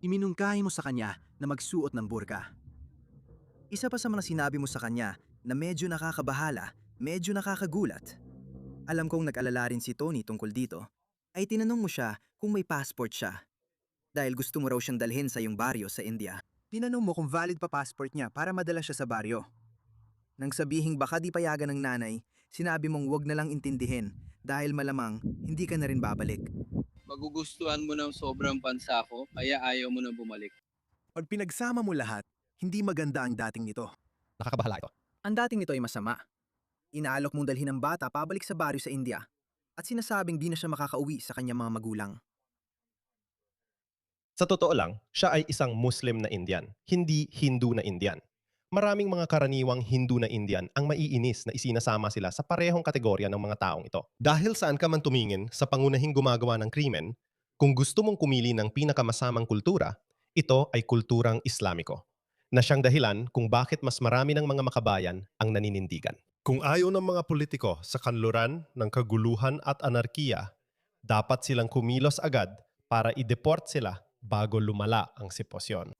Iminungkahi mo sa kanya na magsuot ng burka. Isa pa sa mga sinabi mo sa kanya na medyo nakakabahala, medyo nakakagulat. Alam kong nag-alala rin si Tony tungkol dito, ay tinanong mo siya kung may passport siya dahil gusto mo raw siyang dalhin sa iyong baryo sa India. Tinanong mo kung valid pa passport niya para madala siya sa baryo. Nang sabihing baka di payagan ng nanay, sinabi mong wag na lang intindihin dahil malamang hindi ka na rin babalik. Magugustuhan mo ng sobrang pansa ko, kaya ayaw mo na bumalik. Pag pinagsama mo lahat, hindi maganda ang dating nito. Nakakabahala ito. Ang dating nito ay masama. Inaalok mong dalhin ang bata pabalik sa baryo sa India at sinasabing di na siya makakauwi sa kanyang mga magulang. Sa totoo lang, siya ay isang Muslim na Indian, hindi Hindu na Indian. Maraming mga karaniwang Hindu na Indian ang maiinis na isinasama sila sa parehong kategorya ng mga taong ito. Dahil saan ka man tumingin sa pangunahing gumagawa ng krimen, kung gusto mong kumili ng pinakamasamang kultura, ito ay kulturang Islamiko, na siyang dahilan kung bakit mas marami ng mga makabayan ang naninindigan. Kung ayaw ng mga politiko sa kanluran ng kaguluhan at anarkiya, dapat silang kumilos agad para i-deport sila bago lumala ang sitwasyon.